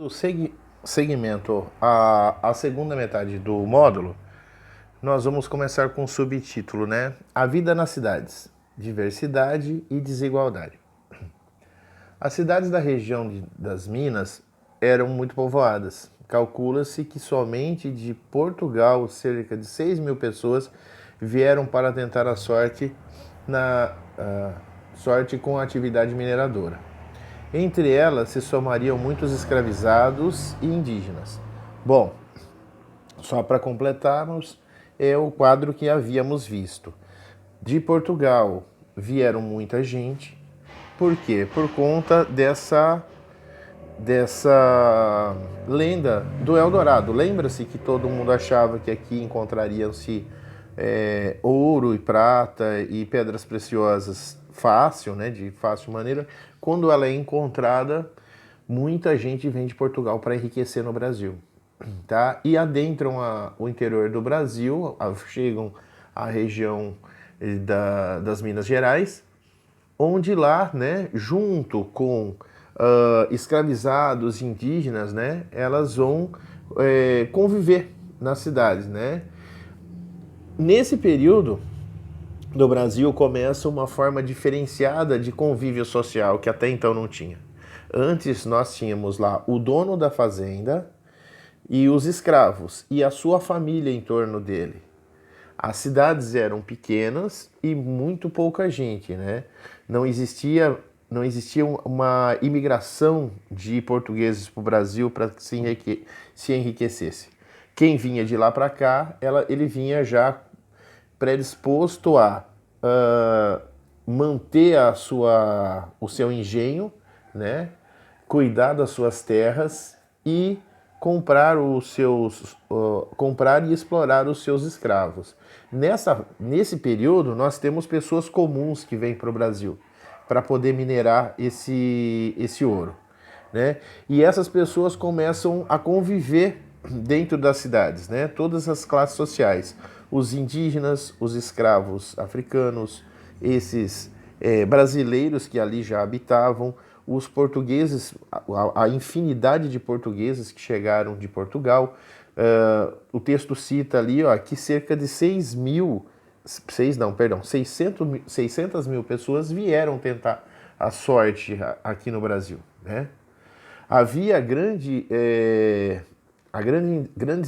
Do segmento à segunda metade do módulo, nós vamos começar com o subtítulo, né? A vida nas cidades, diversidade e desigualdade. As cidades da região das Minas eram muito povoadas. Calcula-se que somente de Portugal cerca de 6.000 pessoas vieram para tentar a sorte sorte com a atividade mineradora. Entre elas se somariam muitos escravizados e indígenas. Bom, só para completarmos, é o quadro que havíamos visto. De Portugal vieram muita gente. Por quê? Por conta dessa lenda do Eldorado. Lembra-se que todo mundo achava que aqui encontrariam-se ouro e prata e pedras preciosas fácil, né, de fácil maneira. Quando ela é encontrada, muita gente vem de Portugal para enriquecer no Brasil, tá? E adentram o interior do Brasil, chegam à região das Minas Gerais, onde lá, né, junto com escravizados indígenas, né, elas vão conviver nas cidades, né? Nesse período do Brasil começa uma forma diferenciada de convívio social que até então não tinha. Antes nós tínhamos lá o dono da fazenda e os escravos e a sua família em torno dele. As cidades eram pequenas e muito pouca gente, né? Não existia uma imigração de portugueses para o Brasil para que se enriquecesse. Quem vinha de lá para cá, ele vinha já predisposto a manter o seu engenho, né? Cuidar das suas terras e comprar comprar e explorar os seus escravos. Nesse período, nós temos pessoas comuns que vêm para o Brasil para poder minerar esse ouro, né? E essas pessoas começam a conviver dentro das cidades, né? Todas as classes sociais, os indígenas, os escravos africanos, esses brasileiros que ali já habitavam, os portugueses, a infinidade de portugueses que chegaram de Portugal. O texto cita ali, ó, que cerca de 600 mil pessoas vieram tentar a sorte aqui no Brasil, né? Havia grandes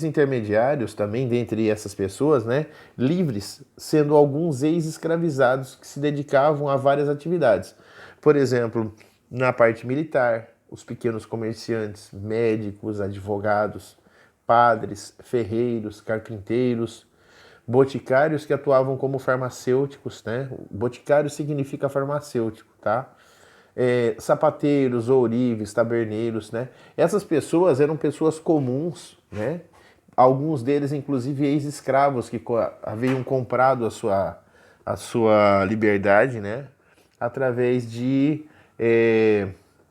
intermediários também dentre essas pessoas, né, livres, sendo alguns ex-escravizados que se dedicavam a várias atividades. Por exemplo, na parte militar, os pequenos comerciantes, médicos, advogados, padres, ferreiros, carpinteiros, boticários que atuavam como farmacêuticos, né? Boticário significa farmacêutico, tá? Sapateiros, ourives, taberneiros, né? Essas pessoas eram pessoas comuns, né? Alguns deles, inclusive, ex-escravos que haviam comprado a sua liberdade, né? Através de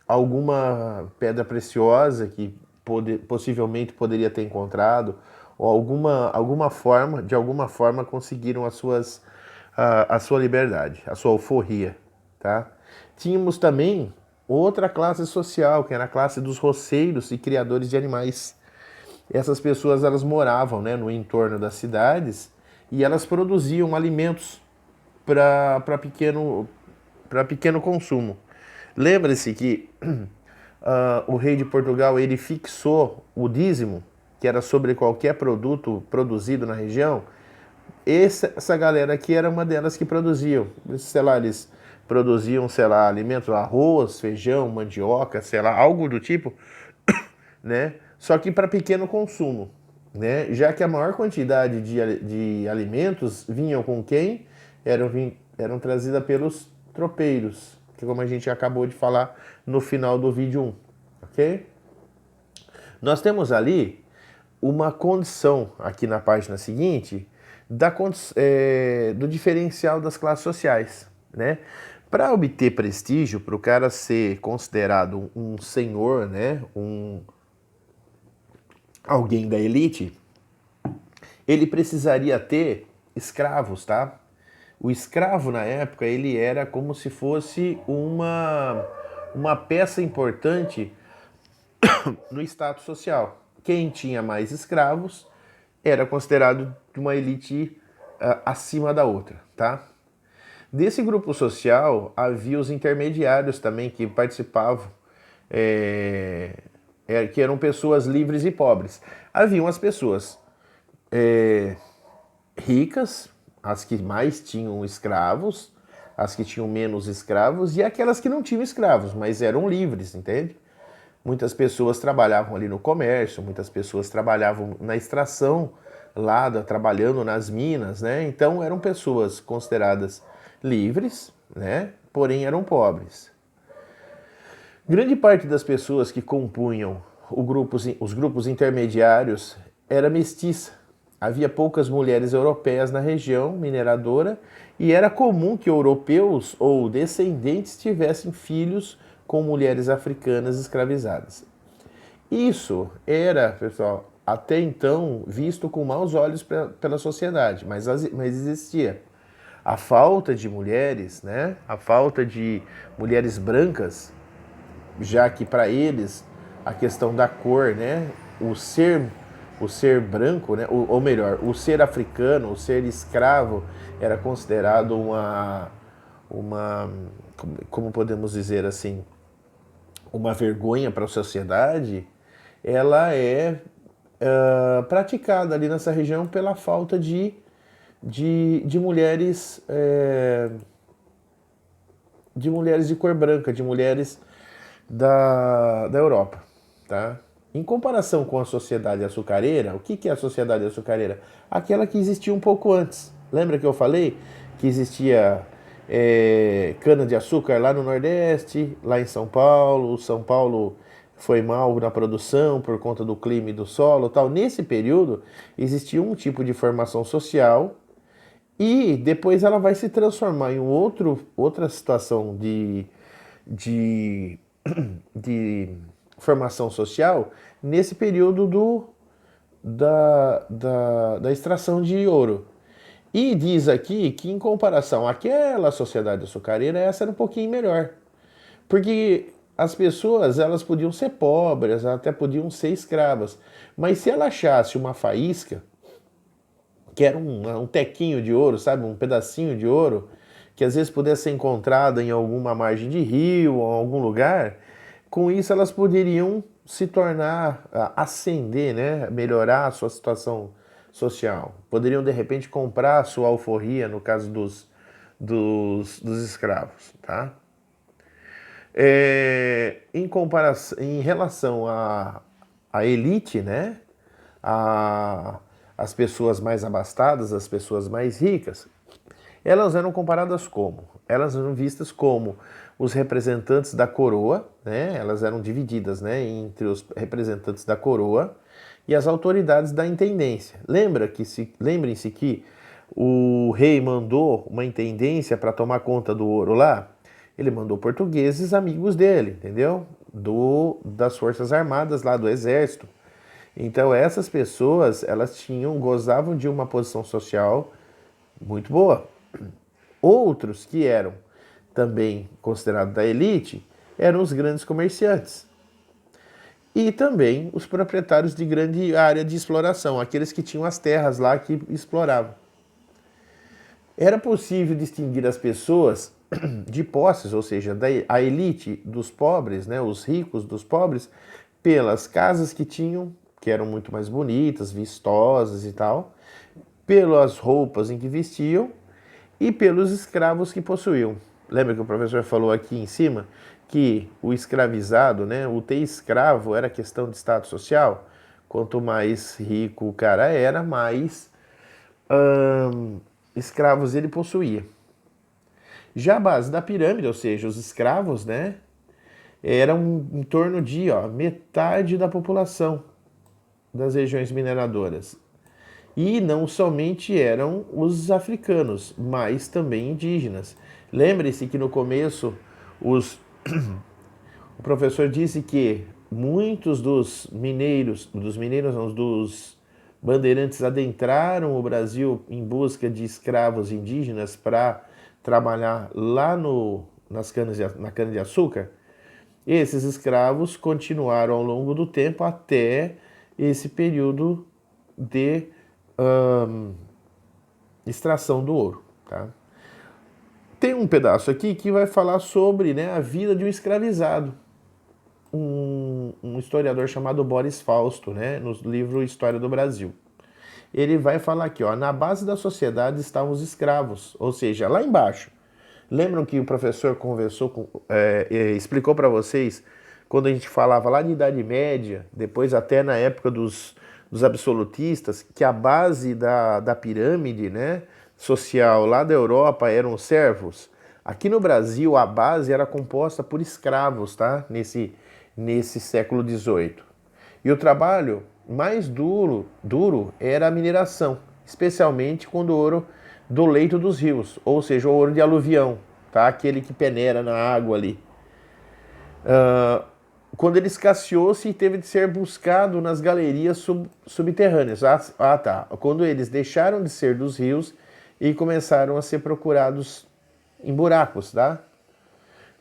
alguma pedra preciosa que possivelmente poderia ter encontrado, ou de alguma forma conseguiram a sua liberdade, a sua alforria, tá? Tínhamos também outra classe social, que era a classe dos roceiros e criadores de animais. Essas pessoas, elas moravam, né, no entorno das cidades e elas produziam alimentos para pequeno consumo. Lembre-se que o rei de Portugal, ele fixou o dízimo, que era sobre qualquer produto produzido na região. Essa galera aqui era uma delas que produziam. Sei lá, eles produziam, sei lá, alimentos, arroz, feijão, mandioca, sei lá, algo do tipo, né? Só que para pequeno consumo, né? Já que a maior quantidade de alimentos vinham com quem? Eram trazidas pelos tropeiros, que como a gente acabou de falar no final do vídeo 1, ok? Nós temos ali uma condição aqui na página seguinte do diferencial das classes sociais, né? Para obter prestígio, para o cara ser considerado um senhor, né, alguém da elite, ele precisaria ter escravos, tá? O escravo na época, ele era como se fosse uma peça importante no status social. Quem tinha mais escravos era considerado de uma elite acima da outra, tá? Desse grupo social havia os intermediários também que participavam, que eram pessoas livres e pobres. Haviam as pessoas ricas, as que mais tinham escravos, as que tinham menos escravos e aquelas que não tinham escravos, mas eram livres, entende? Muitas pessoas trabalhavam ali no comércio, muitas pessoas trabalhavam na extração, trabalhando nas minas, né? Então eram pessoas consideradas livres, né? Porém eram pobres. Grande parte das pessoas que compunham os grupos intermediários era mestiça. Havia poucas mulheres europeias na região mineradora e era comum que europeus ou descendentes tivessem filhos com mulheres africanas escravizadas. Isso era, pessoal, até então visto com maus olhos pela sociedade, mas existia. A falta de mulheres, né? A falta de mulheres brancas, já que para eles a questão da cor, né? O ser branco, né? Ou melhor, o ser africano, o ser escravo era considerado uma como podemos dizer assim, uma vergonha para a sociedade. Ela é praticada ali nessa região pela falta de mulheres de mulheres de cor branca, de mulheres da Europa, tá? Em comparação com a sociedade açucareira, o que é a sociedade açucareira? Aquela que existia um pouco antes. Lembra que eu falei que existia cana-de-açúcar lá no Nordeste, lá em São Paulo? São Paulo foi mal na produção por conta do clima e do solo, tal. Nesse período existia um tipo de formação social e depois ela vai se transformar em outra situação de, de formação social nesse período da extração de ouro. E diz aqui que, em comparação àquela sociedade açucareira, essa era um pouquinho melhor. Porque as pessoas, elas podiam ser pobres, até podiam ser escravas. Mas se ela achasse uma faísca, que era um tequinho de ouro, sabe? Um pedacinho de ouro, que às vezes pudesse ser encontrada em alguma margem de rio ou algum lugar, com isso elas poderiam se tornar, ascender, né? Melhorar a sua situação social. Poderiam, de repente, comprar a sua alforria, no caso dos escravos, tá? Em relação à elite, né? As pessoas mais abastadas, as pessoas mais ricas, elas eram comparadas como? Elas eram vistas como os representantes da coroa, né? Elas eram divididas, né, entre os representantes da coroa e as autoridades da intendência. Lembrem-se que o rei mandou uma intendência para tomar conta do ouro lá. Ele mandou portugueses amigos dele, entendeu? Das forças armadas lá, do exército. Então essas pessoas, elas gozavam de uma posição social muito boa. Outros que eram também considerados da elite eram os grandes comerciantes. E também os proprietários de grande área de exploração, aqueles que tinham as terras lá que exploravam. Era possível distinguir as pessoas de posses, ou seja, a elite dos pobres, né, os ricos dos pobres, pelas casas que tinham, que eram muito mais bonitas, vistosas e tal, pelas roupas em que vestiam e pelos escravos que possuíam. Lembra que o professor falou aqui em cima que o escravizado, né, o ter escravo era questão de status social? Quanto mais rico o cara era, mais escravos ele possuía. Já a base da pirâmide, ou seja, os escravos, né, eram em torno de metade da população das regiões mineradoras. E não somente eram os africanos, mas também indígenas. Lembre-se que no começo o professor disse que muitos dos dos bandeirantes adentraram o Brasil em busca de escravos indígenas para trabalhar lá na cana-de-açúcar. Esses escravos continuaram ao longo do tempo até esse período de extração do ouro. Tá? Tem um pedaço aqui que vai falar sobre, né, a vida de um escravizado. Um historiador chamado Boris Fausto, né, no livro História do Brasil. Ele vai falar aqui, ó, na base da sociedade estavam os escravos, ou seja, lá embaixo. Lembram que o professor explicou para vocês, quando a gente falava lá de Idade Média, depois até na época dos absolutistas, que a base da pirâmide, né, social lá da Europa eram os servos? Aqui no Brasil, a base era composta por escravos, tá? Nesse século XVIII. E o trabalho mais duro era a mineração, especialmente quando o ouro do leito dos rios, ou seja, o ouro de aluvião, tá? Aquele que peneira na água ali. Quando ele escasseou-se, teve de ser buscado nas galerias subterrâneas. Tá. Quando eles deixaram de ser dos rios e começaram a ser procurados em buracos, tá?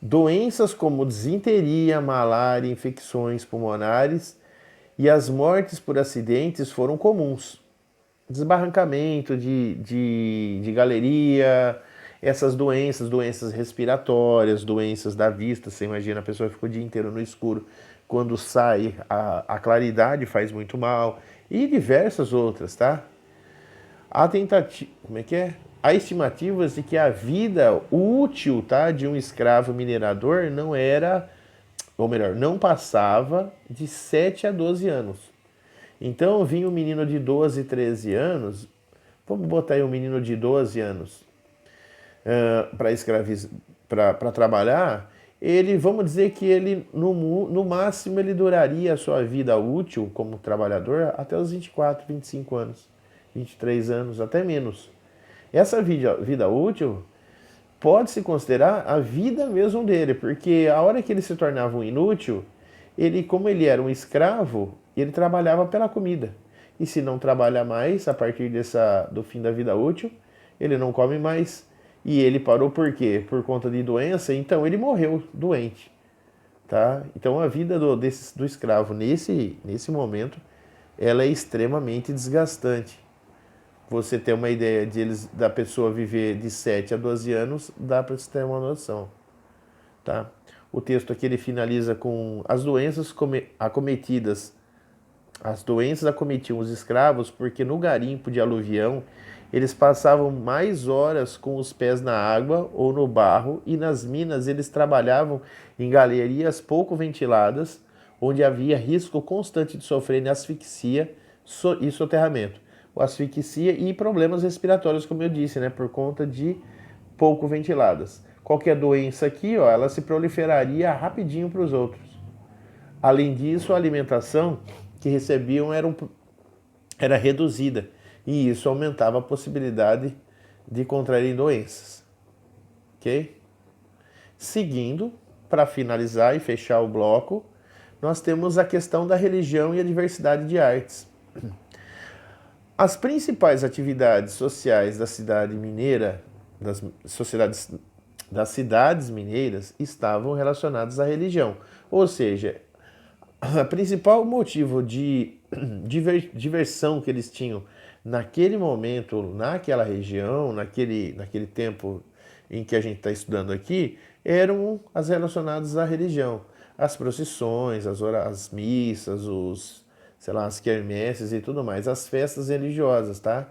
Doenças como disenteria, malária, infecções pulmonares e as mortes por acidentes foram comuns. Desbarrancamento de galeria, essas doenças respiratórias, doenças da vista. Você imagina, a pessoa fica o dia inteiro no escuro, quando sai a claridade faz muito mal, e diversas outras, tá? Há estimativas de que a vida útil, tá, de um escravo minerador não era, ou melhor, não passava de 7 a 12 anos. Então vinha um menino de 12, 13 anos, vamos botar aí um menino de 12 anos para trabalhar, vamos dizer que ele, no máximo, ele duraria a sua vida útil como trabalhador até os 24, 25 anos, 23 anos, até menos. Essa vida útil pode-se considerar a vida mesmo dele, porque a hora que ele se tornava um inútil, como ele era um escravo, ele trabalhava pela comida. E se não trabalha mais, a partir do fim da vida útil, ele não come mais. E ele parou por quê? Por conta de doença, então ele morreu doente. Tá? Então a vida do escravo nesse momento, ela é extremamente desgastante. Você ter uma ideia da pessoa viver de 7 a 12 anos, dá para você ter uma noção. Tá? O texto aqui ele finaliza com as doenças acometidas. As doenças acometiam os escravos porque no garimpo de aluvião eles passavam mais horas com os pés na água ou no barro, e nas minas eles trabalhavam em galerias pouco ventiladas, onde havia risco constante de sofrerem asfixia e soterramento. Asfixia e problemas respiratórios, como eu disse, né, por conta de pouco ventiladas. Qualquer doença aqui, ó, ela se proliferaria rapidinho para os outros. Além disso, a alimentação que recebiam era reduzida, e isso aumentava a possibilidade de contraírem doenças. Ok? Seguindo, para finalizar e fechar o bloco, nós temos a questão da religião e a diversidade de artes. As principais atividades sociais da cidade mineira, das cidades mineiras, estavam relacionadas à religião. Ou seja, o principal motivo de diversão que eles tinham naquele momento, naquela região, naquele tempo em que a gente está estudando aqui, eram as relacionadas à religião. As procissões, as missas, as quermesses e tudo mais, as festas religiosas, tá?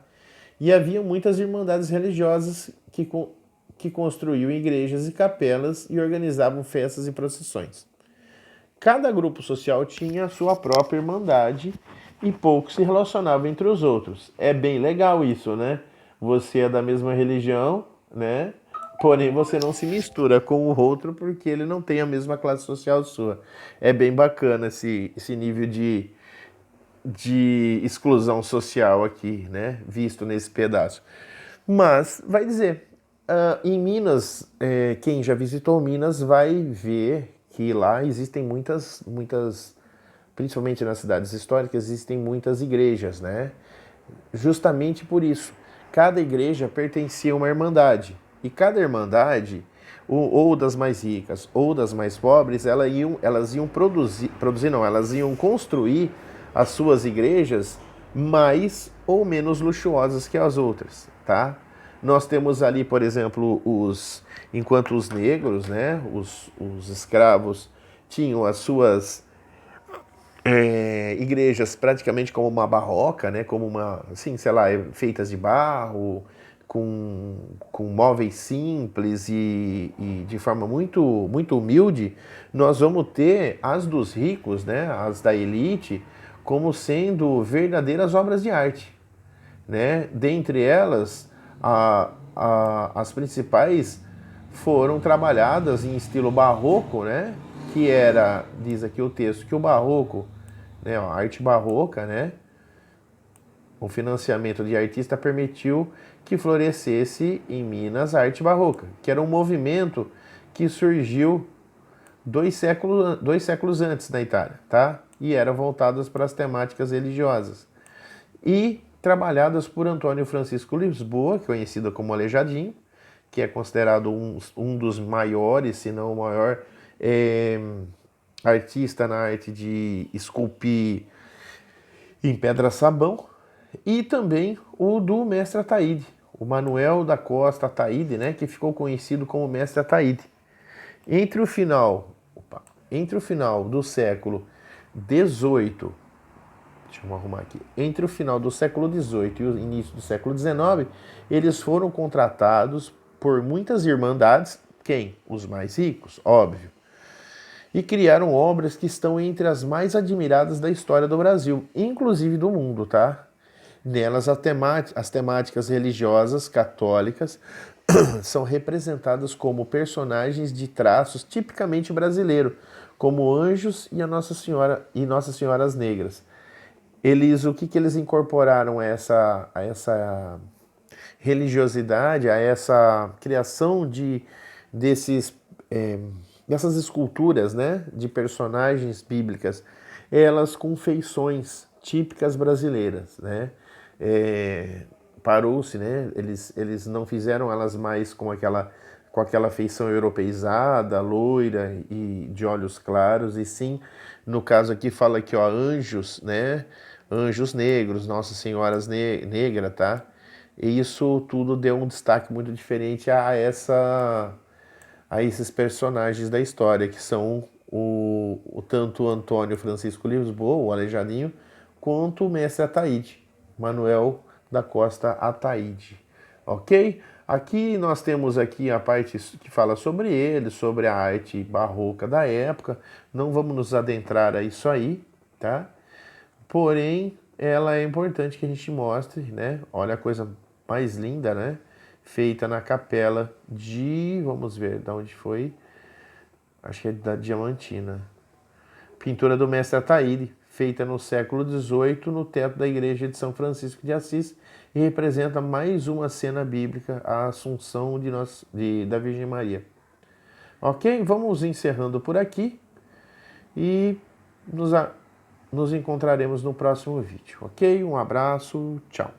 E havia muitas irmandades religiosas que construíam igrejas e capelas e organizavam festas e procissões. Cada grupo social tinha a sua própria irmandade e poucos se relacionavam entre os outros. É bem legal isso, né? Você é da mesma religião, né? Porém, você não se mistura com o outro porque ele não tem a mesma classe social sua. É bem bacana esse nível de exclusão social aqui, né? Visto nesse pedaço. Mas, vai dizer, em Minas, quem já visitou Minas vai ver que lá existem muitas, principalmente nas cidades históricas, existem muitas igrejas, né? Justamente por isso, cada igreja pertencia a uma irmandade. E cada irmandade, ou das mais ricas ou das mais pobres, elas iam elas iam construir as suas igrejas mais ou menos luxuosas que as outras, tá? Nós temos ali, por exemplo, enquanto os negros, né, os escravos tinham as suas igrejas praticamente como uma barroca, né, como uma, assim, sei lá, feitas de barro, com móveis simples e de forma muito humilde, nós vamos ter as dos ricos, né, as da elite, como sendo verdadeiras obras de arte, né? Dentre elas, as principais foram trabalhadas em estilo barroco, né? Que era, diz aqui o texto, que o barroco, né, a arte barroca, né? O financiamento de artista permitiu que florescesse em Minas a arte barroca, que era um movimento que surgiu dois séculos antes na Itália, tá? E era voltadas para as temáticas religiosas. E trabalhadas por Antônio Francisco Lisboa, conhecido como Aleijadinho, que é considerado um dos maiores, se não o maior, artista na arte de esculpir em pedra-sabão, e também o do mestre Ataíde, o Manuel da Costa Ataíde, né, que ficou conhecido como mestre Ataíde. Entre o final do século XVIII, deixa eu arrumar aqui, entre o final do século XVIII e o início do século XIX, eles foram contratados por muitas irmandades, quem? Os mais ricos, óbvio, e criaram obras que estão entre as mais admiradas da história do Brasil, inclusive do mundo, tá? Nelas, as temáticas religiosas católicas são representadas como personagens de traços tipicamente brasileiros, como anjos e a Nossa Senhora e Nossas Senhoras Negras. O que eles incorporaram a essa religiosidade, a essa criação dessas esculturas, né, de personagens bíblicas, elas com feições típicas brasileiras, né? Parou-se, né? Eles não fizeram elas mais com aquela feição europeizada, loira e de olhos claros, e sim, no caso aqui fala aqui, ó, anjos, né? Anjos negros, Nossa Senhoras negra, tá? E isso tudo deu um destaque muito diferente a esses personagens da história, que são tanto Antônio Francisco Lisboa, o Aleijadinho, quanto o mestre Ataíde, Manuel da Costa Ataíde, ok? Aqui nós temos aqui a parte que fala sobre ele, sobre a arte barroca da época, não vamos nos adentrar a isso aí, tá? Porém, ela é importante que a gente mostre, né? Olha a coisa mais linda, né? Feita na capela vamos ver de onde foi, acho que é da Diamantina. Pintura do mestre Ataíde, feita no século XVIII no teto da igreja de São Francisco de Assis, e representa mais uma cena bíblica, a Assunção da Virgem Maria. Ok? Vamos encerrando por aqui e nos encontraremos no próximo vídeo. Ok? Um abraço, tchau.